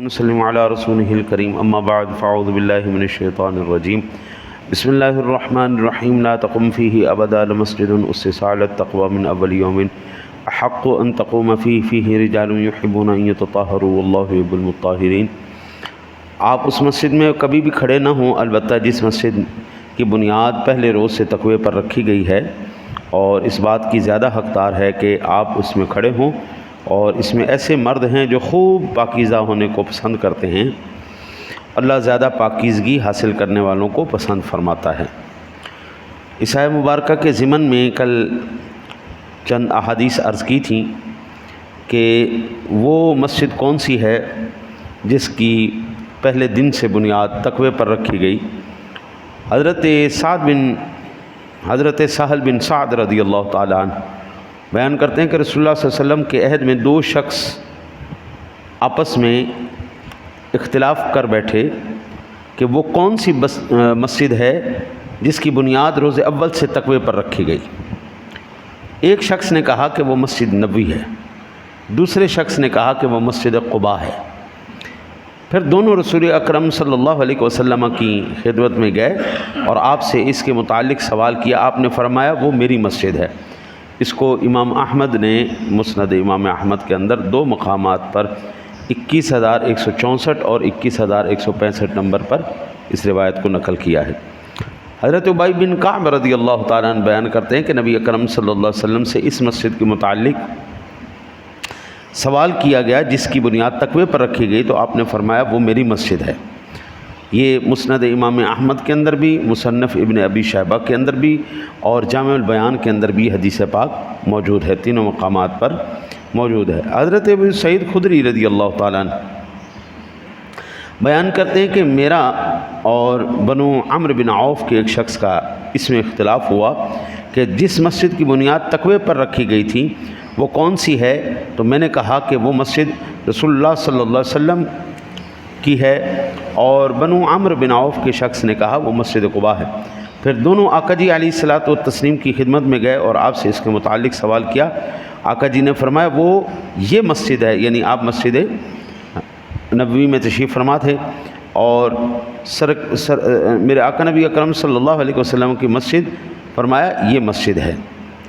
وسلم علی رسولہ الکریم اما بعد فاعوذ باللہ من الشیطان الرجیم بسم اللہ الرحمن الرحیم لا تقم فیہ ابدا لمسجد اسس علی التقوی من اول یوم احق ان تقوم فیہ رجال یحبون ان یتطہروا واللہ یحب المطہرین۔ آپ اس مسجد میں کبھی بھی کھڑے نہ ہوں البتہ جس مسجد کی بنیاد پہلے روز سے تقوی پر رکھی گئی ہے، اور اس بات کی زیادہ حقدار ہے کہ آپ اس میں کھڑے ہوں، اور اس میں ایسے مرد ہیں جو خوب پاکیزہ ہونے کو پسند کرتے ہیں۔ اللہ زیادہ پاکیزگی حاصل کرنے والوں کو پسند فرماتا ہے۔ اس آیہ مبارکہ کے ضمن میں کل چند احادیث عرض کی تھیں کہ وہ مسجد کون سی ہے جس کی پہلے دن سے بنیاد تقوی پر رکھی گئی۔ حضرت سہل بن سعد رضی اللہ تعالیٰ عنہ بیان کرتے ہیں کہ رسول اللہ صلی اللہ علیہ وسلم کے عہد میں دو شخص آپس میں اختلاف کر بیٹھے کہ وہ کون سی مسجد ہے جس کی بنیاد روز اول سے تقوی پر رکھی گئی۔ ایک شخص نے کہا کہ وہ مسجد نبوی ہے، دوسرے شخص نے کہا کہ وہ مسجد قباء ہے۔ پھر دونوں رسول اکرم صلی اللہ علیہ وسلم کی خدمت میں گئے اور آپ سے اس کے متعلق سوال کیا۔ آپ نے فرمایا وہ میری مسجد ہے۔ اس کو امام احمد نے مسند امام احمد کے اندر دو مقامات پر 21,164 اور 21,165 نمبر پر اس روایت کو نقل کیا ہے۔ حضرت ابی بن کعب رضی اللہ تعالیٰ عنہ بیان کرتے ہیں کہ نبی اکرم صلی اللہ علیہ وسلم سے اس مسجد کے متعلق سوال کیا گیا جس کی بنیاد تقوی پر رکھی گئی، تو آپ نے فرمایا وہ میری مسجد ہے۔ یہ مسند امام احمد کے اندر بھی، مصنف ابن ابی شیبہ کے اندر بھی، اور جامع البیان کے اندر بھی حدیث پاک موجود ہے، تینوں مقامات پر موجود ہے۔ حضرت ابو سعید خدری رضی اللہ تعالیٰ عنہ بیان کرتے ہیں کہ میرا اور بنو عمرو بن عوف کے ایک شخص کا اس میں اختلاف ہوا کہ جس مسجد کی بنیاد تقوی پر رکھی گئی تھی وہ کون سی ہے، تو میں نے کہا کہ وہ مسجد رسول اللہ صلی اللہ علیہ وسلم کی ہے، اور بنو عمرو بن عوف کے شخص نے کہا وہ مسجد قباء ہے۔ پھر دونوں آقا جی علیہ الصلاۃ والتسلیم کی خدمت میں گئے اور آپ سے اس کے متعلق سوال کیا۔ آقا جی نے فرمایا وہ یہ مسجد ہے، یعنی آپ مسجد نبوی میں تشریف فرما تھے، اور میرے آقا نبی اکرم صلی اللہ علیہ وسلم کی مسجد، فرمایا یہ مسجد ہے،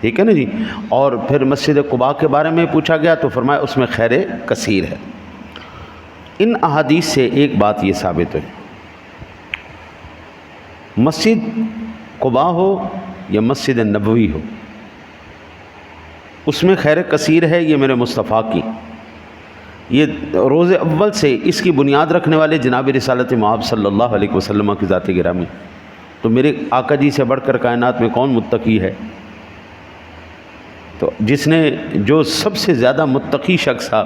ٹھیک ہے نا جی۔ اور پھر مسجد قباء کے بارے میں پوچھا گیا تو فرمایا اس میں خیر کثیر ہے۔ ان احادیث سے ایک بات یہ ثابت ہے، مسجد قباء ہو یا مسجد نبوی ہو، اس میں خیر کثیر ہے، یہ میرے مصطفیٰ کی، یہ روز اول سے اس کی بنیاد رکھنے والے جناب رسالت مآب صلی اللہ علیہ وسلم کی ذات گرامی۔ تو میرے آقا جی سے بڑھ کر کائنات میں کون متقی ہے؟ تو جس نے جو سب سے زیادہ متقی شخص تھا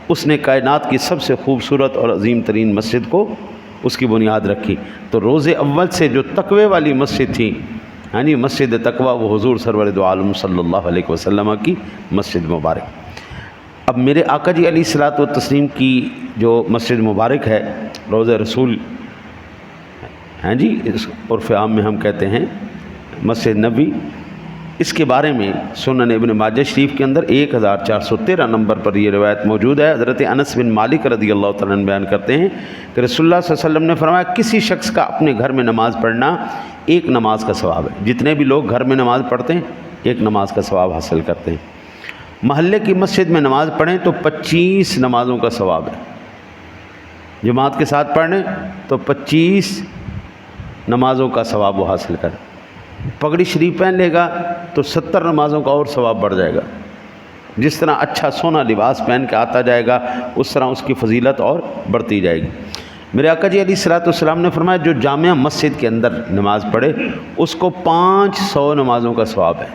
اس نے کائنات کی سب سے خوبصورت اور عظیم ترین مسجد کو اس کی بنیاد رکھی۔ تو روز اول سے جو تقوی والی مسجد تھی، یعنی مسجد تقوی، وہ حضور سرور دو عالم صلی اللہ علیہ وسلم کی مسجد مبارک۔ اب میرے آقا جی علیہ الصلاۃ والتسلیم کی جو مسجد مبارک ہے روضہ رسول ہیں جی، اس عرف عام میں ہم کہتے ہیں مسجد نبوی، اس کے بارے میں سنن ابن ماجہ شریف کے اندر 1413 نمبر پر یہ روایت موجود ہے۔ حضرت انس بن مالک رضی اللہ تعالیٰ عنہ بیان کرتے ہیں کہ رسول اللہ صلی اللہ علیہ وسلم نے فرمایا کسی شخص کا اپنے گھر میں نماز پڑھنا ایک نماز کا ثواب ہے۔ جتنے بھی لوگ گھر میں نماز پڑھتے ہیں ایک نماز کا ثواب حاصل کرتے ہیں۔ محلے کی مسجد میں نماز پڑھیں تو 25 نمازوں کا ثواب ہے۔ جماعت کے ساتھ پڑھیں تو 25 نمازوں کا ثواب وہ حاصل کریں۔ پگڑی شریف پہن لے گا تو 70 نمازوں کا اور ثواب بڑھ جائے گا۔ جس طرح اچھا سونا لباس پہن کے آتا جائے گا اس طرح اس کی فضیلت اور بڑھتی جائے گی۔ میرے آقا جی علیہ الصلاۃ والسلام نے فرمایا جو جامع مسجد کے اندر نماز پڑھے اس کو 500 نمازوں کا ثواب ہے۔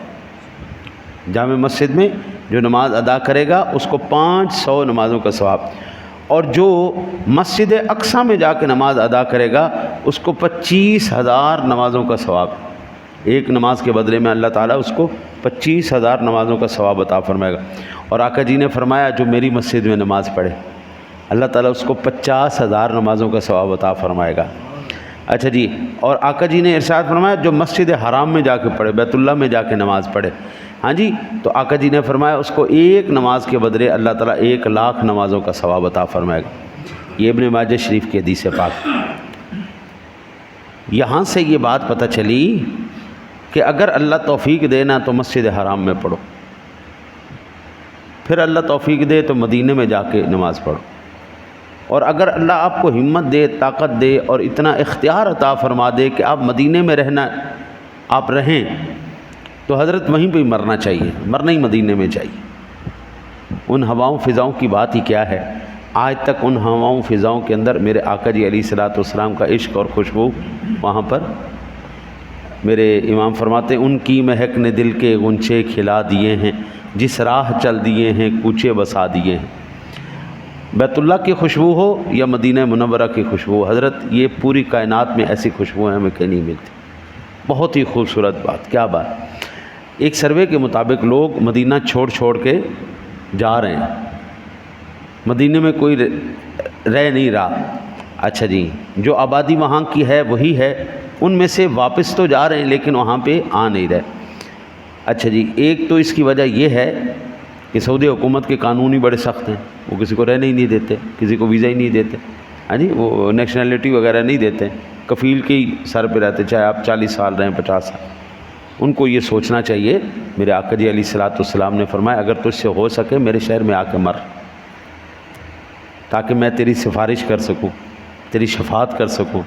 جامع مسجد میں جو نماز ادا کرے گا اس کو 500 نمازوں کا ثواب، اور جو مسجد اقصیٰ میں جا کے نماز ادا کرے گا اس کو 25,000 نمازوں کا ثواب۔ ایک نماز کے بدلے میں اللہ تعالیٰ اس کو 25,000 نمازوں کا ثواب عطا فرمائے گا۔ اور آقا جی نے فرمایا جو میری مسجد میں نماز پڑھے اللہ تعالیٰ اس کو 50,000 نمازوں کا ثواب عطا فرمائے گا۔ اچھا جی، اور آقا جی نے ارشاد فرمایا جو مسجد حرام میں جا کے پڑھے، بیت اللہ میں جا کے نماز پڑھے، ہاں جی، تو آقا جی نے فرمایا اس کو ایک نماز کے بدلے اللہ تعالیٰ 1,00,000 نمازوں کا ثواب عطا فرمائے گا۔ یہ ابن ماجہ شریف کی حدیث پاک۔ یہاں سے یہ بات پتہ چلی کہ اگر اللہ توفیق دے نا تو مسجد حرام میں پڑھو، پھر اللہ توفیق دے تو مدینے میں جا کے نماز پڑھو، اور اگر اللہ آپ کو ہمت دے، طاقت دے اور اتنا اختیار عطا فرما دے کہ آپ مدینے میں رہنا آپ رہیں، تو حضرت وہیں پہ ہی مرنا چاہیے، مرنا ہی مدینے میں چاہیے۔ ان ہواؤں فضاؤں کی بات ہی کیا ہے، آج تک ان ہواؤں فضاؤں کے اندر میرے آقا جی علیہ الصلوۃ والسلام کا عشق اور خوشبو وہاں پر، میرے امام فرماتے ہیں ان کی مہک نے دل کے غنچے کھلا دیے ہیں، جس راہ چل دیے ہیں کوچے بسا دیے ہیں۔ بیت اللہ کی خوشبو ہو یا مدینہ منورہ کی خوشبو، حضرت یہ پوری کائنات میں ایسی خوشبویں ہمیں کہیں نہیں ملتی۔ بہت ہی خوبصورت بات، کیا بات۔ ایک سروے کے مطابق لوگ مدینہ چھوڑ کے جا رہے ہیں، مدینہ میں کوئی رہ نہیں رہا۔ اچھا جی، جو آبادی وہاں کی ہے وہی ہے، ان میں سے واپس تو جا رہے ہیں لیکن وہاں پہ آ نہیں رہے۔ اچھا جی، ایک تو اس کی وجہ یہ ہے کہ سعودی حکومت کے قانون ہی بڑے سخت ہیں، وہ کسی کو رہنے ہی نہیں دیتے، کسی کو ویزا ہی نہیں دیتے، ہاں جی، وہ نیشنلٹی وغیرہ نہیں دیتے، کفیل کے ہی سر پہ رہتے، چاہے آپ 40 سال رہیں 50 سال۔ ان کو یہ سوچنا چاہیے، میرے آقا جی علیہ الصلوۃ والسلام نے فرمایا اگر تجھ سے ہو سکے میرے شہر میں آ کے مر، تاکہ میں تیری سفارش کر سکوں، تیری شفاعت کر سکوں،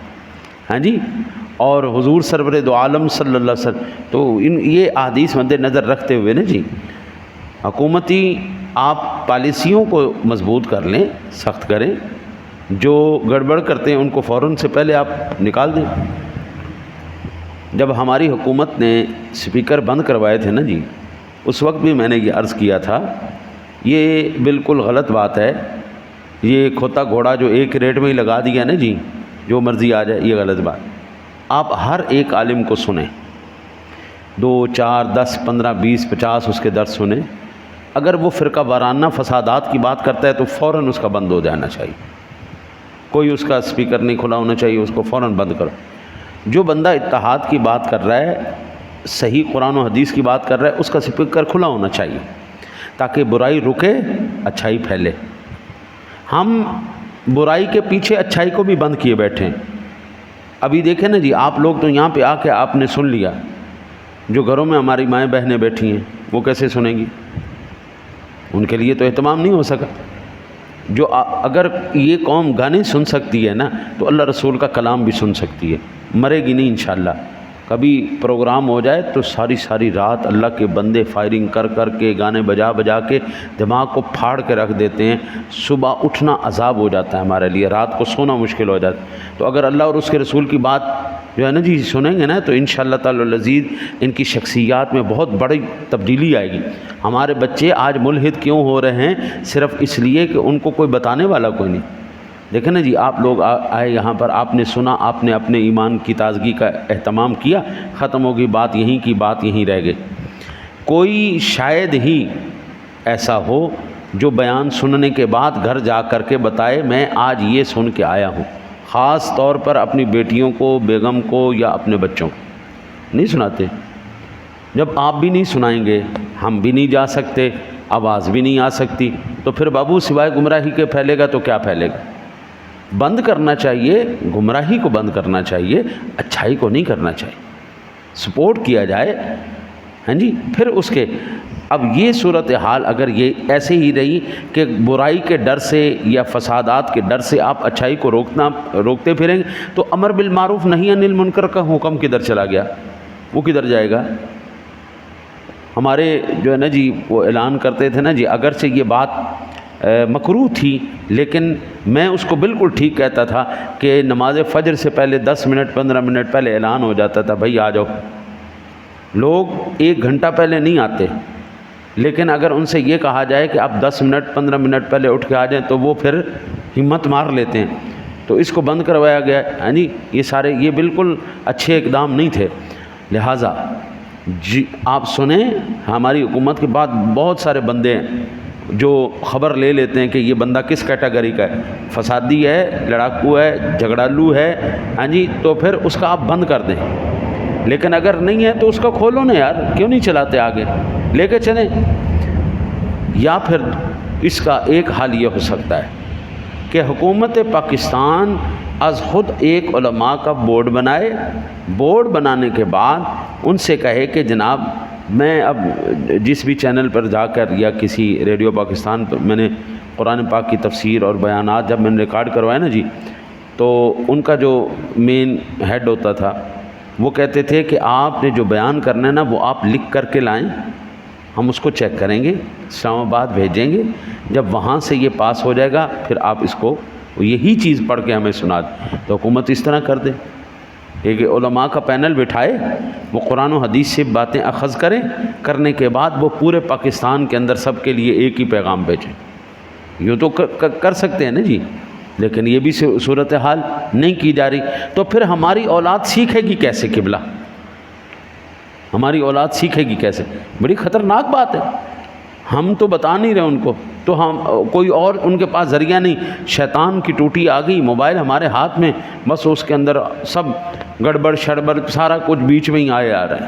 ہاں جی۔ اور حضور سرور دو عالم صلی اللہ علیہ وسلم تو یہ احادیث مد نظر رکھتے ہوئے نا جی، حکومتی آپ پالیسیوں کو مضبوط کر لیں، سخت کریں، جو گڑبڑ کرتے ہیں ان کو فوراً سے پہلے آپ نکال دیں۔ جب ہماری حکومت نے سپیکر بند کروائے تھے نا جی، اس وقت بھی میں نے یہ عرض کیا تھا یہ بالکل غلط بات ہے، یہ کھوتا گھوڑا جو ایک ریٹ میں ہی لگا دیا نا جی، جو مرضی آ جائے، یہ غلط بات۔ آپ ہر ایک عالم کو سنیں، 2 4 10 15 20 50 اس کے درس سنیں، اگر وہ فرقہ وارانہ فسادات کی بات کرتا ہے تو فوراً اس کا بند ہو جانا چاہیے، کوئی اس کا سپیکر نہیں کھلا ہونا چاہیے، اس کو فوراً بند کرو۔ جو بندہ اتحاد کی بات کر رہا ہے، صحیح قرآن و حدیث کی بات کر رہا ہے، اس کا سپیکر کھلا ہونا چاہیے تاکہ برائی رکے، اچھائی پھیلے۔ ہم برائی کے پیچھے اچھائی کو بھی بند کیے بیٹھے ہیں۔ ابھی دیکھیں نا جی، آپ لوگ تو یہاں پہ آ کے آپ نے سن لیا، جو گھروں میں ہماری مائیں بہنیں بیٹھی ہیں وہ کیسے سنیں گی؟ ان کے لیے تو اہتمام نہیں ہو سکا۔ جو اگر یہ قوم گانے سن سکتی ہے نا تو اللہ رسول کا کلام بھی سن سکتی ہے، مرے گی نہیں انشاءاللہ۔ کبھی پروگرام ہو جائے تو ساری رات اللہ کے بندے فائرنگ کر کے گانے بجا کے دماغ کو پھاڑ کے رکھ دیتے ہیں، صبح اٹھنا عذاب ہو جاتا ہے ہمارے لیے، رات کو سونا مشکل ہو جاتا ہے۔ تو اگر اللہ اور اس کے رسول کی بات جو ہے نا جی سنیں گے نا تو انشاءاللہ تعالی العزیز ان کی شخصیات میں بہت بڑی تبدیلی آئے گی۔ ہمارے بچے آج ملحد کیوں ہو رہے ہیں؟ صرف اس لیے کہ ان کو کوئی بتانے والا کوئی نہیں۔ دیکھیں نا جی، آپ لوگ آئے یہاں پر، آپ نے سنا، آپ نے اپنے ایمان کی تازگی کا اہتمام کیا، ختم ہو گئی بات، یہیں کی بات یہیں رہ گئی۔ کوئی شاید ہی ایسا ہو جو بیان سننے کے بعد گھر جا کر کے بتائے میں آج یہ سن کے آیا ہوں، خاص طور پر اپنی بیٹیوں کو، بیگم کو یا اپنے بچوں کو نہیں سناتے۔ جب آپ بھی نہیں سنائیں گے، ہم بھی نہیں جا سکتے، آواز بھی نہیں آ سکتی، تو پھر بابو سوائے گمراہی کے پھیلے گا تو کیا پھیلے گا؟ بند کرنا چاہیے، گمراہی کو بند کرنا چاہیے، اچھائی کو نہیں کرنا چاہیے، سپورٹ کیا جائے، ہاں جی۔ پھر اس کے اب یہ صورتحال اگر یہ ایسے ہی رہی کہ برائی کے ڈر سے یا فسادات کے ڈر سے آپ اچھائی کو روکتے پھریں گے تو امر بالمعروف نہی عن المنکر کا حکم کدھر چلا گیا؟ وہ کدھر جائے گا؟ ہمارے جو ہے نا جی وہ اعلان کرتے تھے نا جی، اگرچہ یہ بات مکروہ تھی لیکن میں اس کو بالکل ٹھیک کہتا تھا کہ نماز فجر سے پہلے 10 منٹ 15 منٹ پہلے اعلان ہو جاتا تھا، بھائی آ جاؤ۔ لوگ 1 گھنٹہ پہلے نہیں آتے، لیکن اگر ان سے یہ کہا جائے کہ آپ 10 منٹ 15 منٹ پہلے اٹھ کے آ جائیں تو وہ پھر ہمت مار لیتے ہیں۔ تو اس کو بند کروایا گیا ہے، ہاں جی۔ یہ بالکل اچھے اقدام نہیں تھے، لہٰذا جی آپ سنیں، ہماری حکومت کے بعد بہت سارے بندے ہیں جو خبر لے لیتے ہیں کہ یہ بندہ کس کیٹیگری کا ہے، فسادی ہے، لڑاکو ہے، جھگڑالو ہے، ہاں جی، تو پھر اس کا آپ بند کر دیں۔ لیکن اگر نہیں ہے تو اس کا کھولو نا یار، کیوں نہیں چلاتے آگے لے کے چلیں؟ یا پھر اس کا ایک حال یہ ہو سکتا ہے کہ کہ حکومت پاکستان از خود ایک علماء کا بورڈ بنائے، بورڈ بنانے کے بعد ان سے کہے کہ جناب میں اب جس بھی چینل پر جا کر یا کسی ریڈیو پاکستان پر میں نے قرآن پاک کی تفسیر اور بیانات جب میں نے ریکارڈ کروائے نا جی، تو ان کا جو مین ہیڈ ہوتا تھا وہ کہتے تھے کہ آپ نے جو بیان کرنا ہے نا وہ آپ لکھ کر کے لائیں، ہم اس کو چیک کریں گے، اسلام آباد بھیجیں گے، جب وہاں سے یہ پاس ہو جائے گا پھر آپ اس کو یہی چیز پڑھ کے ہمیں سنا دیں۔ تو حکومت اس طرح کر دے کہ علماء کا پینل بٹھائے، وہ قرآن و حدیث سے باتیں اخذ کریں، کرنے کے بعد وہ پورے پاکستان کے اندر سب کے لیے ایک ہی پیغام بھیجیں۔ یوں تو کر سکتے ہیں نا جی، لیکن یہ بھی صورتحال نہیں کی جا رہی، تو پھر ہماری اولاد سیکھے گی کیسے قبلہ؟ ہماری اولاد سیکھے گی کیسے؟ بڑی خطرناک بات ہے۔ ہم تو بتا نہیں رہے ان کو، تو ہم کوئی اور ان کے پاس ذریعہ نہیں، شیطان کی ٹوٹی آ گئی، موبائل ہمارے ہاتھ میں، بس اس کے اندر سب گڑبڑ شڑبڑ سارا کچھ بیچ میں ہی آ رہا ہے،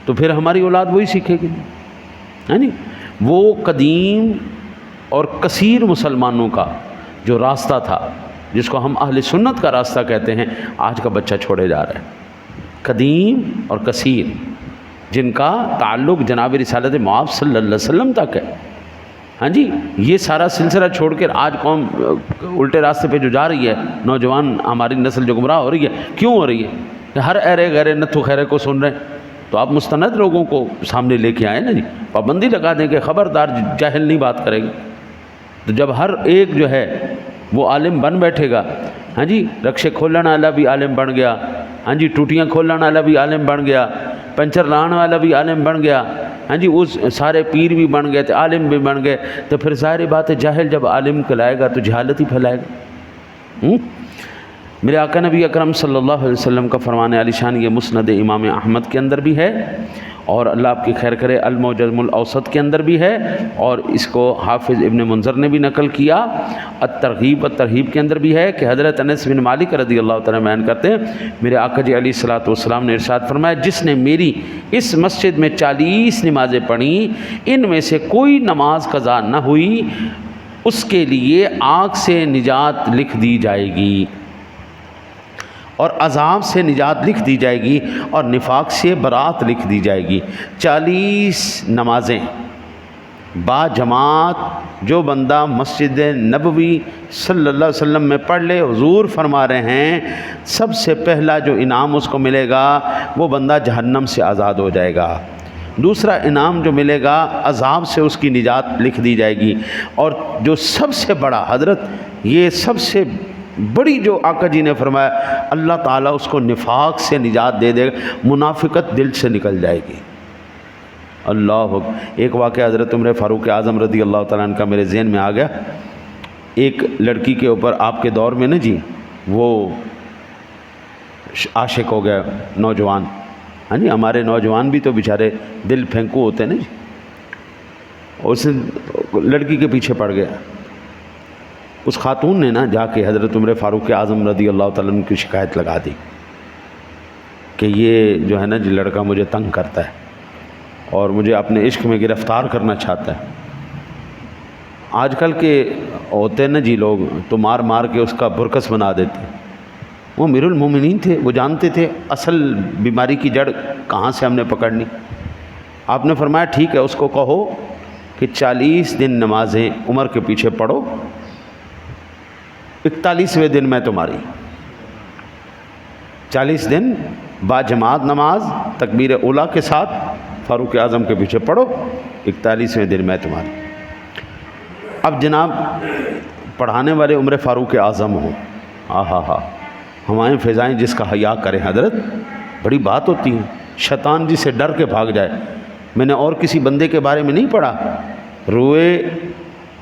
تو پھر ہماری اولاد وہی سیکھے گی، ہے نہیں؟ وہ قدیم اور کثیر مسلمانوں کا جو راستہ تھا، جس کو ہم اہل سنت کا راستہ کہتے ہیں، آج کا بچہ چھوڑے جا رہا ہے۔ قدیم اور کثیر جن کا تعلق جناب رسالت مآب صلی اللہ علیہ وسلم تک ہے، ہاں جی، یہ سارا سلسلہ چھوڑ کر آج قوم الٹے راستے پہ جو جا رہی ہے، نوجوان ہماری نسل جو گمراہ ہو رہی ہے، کیوں ہو رہی ہے؟ کہ ہر ایرے غیرے نتھو خیرے کو سن رہے ہیں، تو آپ مستند لوگوں کو سامنے لے کے آئے نا جی، پابندی لگا دیں کہ خبردار جاہل نہیں بات کرے گا۔ تو جب ہر ایک جو ہے وہ عالم بن بیٹھے گا، ہاں جی، رکشے کھولنے والا بھی عالم بن گیا، ہاں جی، ٹوٹیاں کھولنے والا بھی عالم بن گیا، پنچر لانے والا بھی عالم بن گیا، ہاں جی، اس سارے پیر بھی بن گئے تھے، عالم بھی بن گئے، تو پھر ظاہر بات ہے جاہل جب عالم کہلائے گا تو جہالت ہی پھیلائے گا۔ میرے آقا نبی اکرم صلی اللہ علیہ وسلم کا فرمان عالی شان یہ مسند امام احمد کے اندر بھی ہے، اور اللہ آپ کی خیر کرے المعجم الاوسط کے اندر بھی ہے، اور اس کو حافظ ابن منذر نے بھی نقل کیا، الترغیب والترہیب کے اندر بھی ہے کہ حضرت انس بن مالک رضی اللہ تعالیٰ بیان کرتے ہیں، میرے آقا جی علیہ الصلوۃ والسلام نے ارشاد فرمایا، جس نے میری اس مسجد میں 40 نمازیں پڑھیں، ان میں سے کوئی نماز قضا نہ ہوئی، اس کے لیے آگ سے نجات لکھ دی جائے گی، اور عذاب سے نجات لکھ دی جائے گی، اور نفاق سے برات لکھ دی جائے گی۔ 40 نمازیں با جماعت جو بندہ مسجد نبوی صلی اللہ علیہ وسلم میں پڑھ لے، حضور فرما رہے ہیں سب سے پہلا جو انعام اس کو ملے گا وہ بندہ جہنم سے آزاد ہو جائے گا، دوسرا انعام جو ملے گا عذاب سے اس کی نجات لکھ دی جائے گی، اور جو سب سے بڑا حضرت یہ سب سے بڑی جو آقا جی نے فرمایا، اللہ تعالیٰ اس کو نفاق سے نجات دے دے گا، منافقت دل سے نکل جائے گی۔ اللہ ایک واقعہ حضرت عمر فاروق اعظم رضی اللہ تعالیٰ عنہ کا میرے ذہن میں آ گیا۔ ایک لڑکی کے اوپر آپ کے دور میں نا جی وہ عاشق ہو گیا نوجوان، ہاں جی، ہمارے نوجوان بھی تو بیچارے دل پھینکو ہوتے ہیں نا جی، اور اس لڑکی کے پیچھے پڑ گیا۔ اس خاتون نے نا جا کے حضرت عمر فاروق اعظم رضی اللہ تعالیٰ عنہ کی شکایت لگا دی کہ یہ جو ہے نا جی لڑکا مجھے تنگ کرتا ہے اور مجھے اپنے عشق میں گرفتار کرنا چاہتا ہے۔ آج کل کے ہوتے ہیں نا جی لوگ تو مار مار کے اس کا برکس بنا دیتے ہیں، وہ امیر المومنین تھے، وہ جانتے تھے اصل بیماری کی جڑ کہاں سے ہم نے پکڑنی۔ آپ نے فرمایا ٹھیک ہے، اس کو کہو کہ 40 دن نمازیں عمر کے پیچھے پڑھو، 41ویں دن میں تمہاری، 40 دن با جماعت نماز تکبیر اولیٰ کے ساتھ فاروق اعظم کے پیچھے پڑھو، 41ویں دن میں تمہاری۔ اب جناب پڑھانے والے عمر فاروق اعظم ہوں، ہاں ہمائیں فضائیں جس کا حیا کریں حضرت، بڑی بات ہوتی ہے، شیطان جی سے ڈر کے بھاگ جائے۔ میں نے اور کسی بندے کے بارے میں نہیں پڑھا، روئے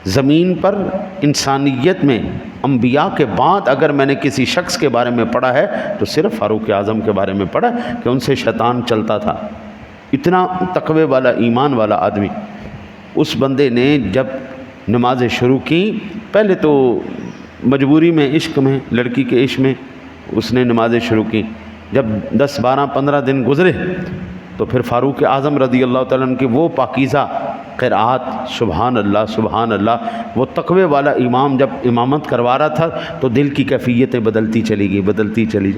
زمین پر انسانیت میں انبیاء کے بعد اگر میں نے کسی شخص کے بارے میں پڑھا ہے تو صرف فاروق اعظم کے بارے میں پڑھا کہ ان سے شیطان چلتا تھا، اتنا تقوی والا ایمان والا آدمی۔ اس بندے نے جب نمازیں شروع کی، پہلے تو مجبوری میں، عشق میں، لڑکی کے عشق میں اس نے نمازیں شروع کی، جب 10 12 15 دن گزرے تو پھر فاروق اعظم رضی اللہ تعالیٰ عنہ کے وہ پاکیزہ قرآت، سبحان اللہ۔ وہ تقوی والا امام جب امامت کروا رہا تھا تو دل کی کیفیتیں بدلتی چلی گئی۔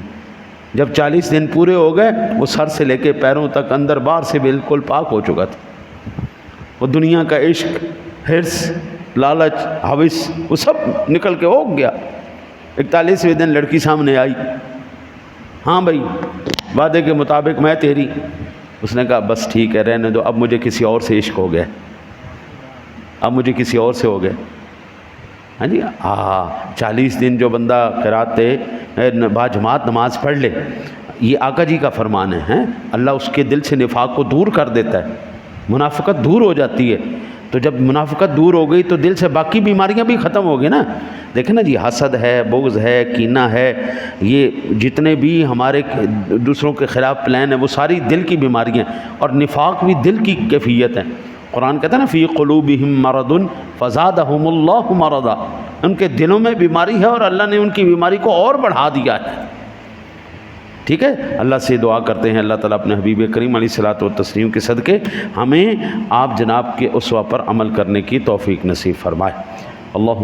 جب 40 دن پورے ہو گئے وہ سر سے لے کے پیروں تک اندر باہر سے بالکل پاک ہو چکا تھا۔ وہ دنیا کا عشق، حرص، لالچ، ہوس وہ سب نکل کے ہو گیا۔ 41ویں دن لڑکی سامنے آئی، ہاں بھائی وعدے کے مطابق میں تیری۔ اس نے کہا بس ٹھیک ہے رہنے دو، اب مجھے کسی اور سے عشق ہو گیا، اب مجھے کسی اور سے ہو گیا۔ ہاں جی 40 دن جو بندہ قرات باجماعت نماز پڑھ لے، یہ آقا جی کا فرمان ہے، اللہ اس کے دل سے نفاق کو دور کر دیتا ہے، منافقت دور ہو جاتی ہے۔ تو جب منافقت دور ہو گئی تو دل سے باقی بیماریاں بھی ختم ہو گئی نا۔ دیکھیں نا جی، حسد ہے، بغض ہے، کینہ ہے، یہ جتنے بھی ہمارے دوسروں کے خلاف پلان ہیں وہ ساری دل کی بیماریاں، اور نفاق بھی دل کی کیفیت ہے۔ قرآن کہتا ہے نا فی قلوبہم مرض فزادہم اللہ مرضا، ان کے دلوں میں بیماری ہے اور اللہ نے ان کی بیماری کو اور بڑھا دیا ہے۔ ٹھیک ہے، اللہ سے دعا کرتے ہیں اللہ تعالیٰ اپنے حبیب کریم علیہ الصلوۃ والتسلیم کے صدقے ہمیں آپ جناب کے اسوہ پر عمل کرنے کی توفیق نصیب فرمائے۔ اللہ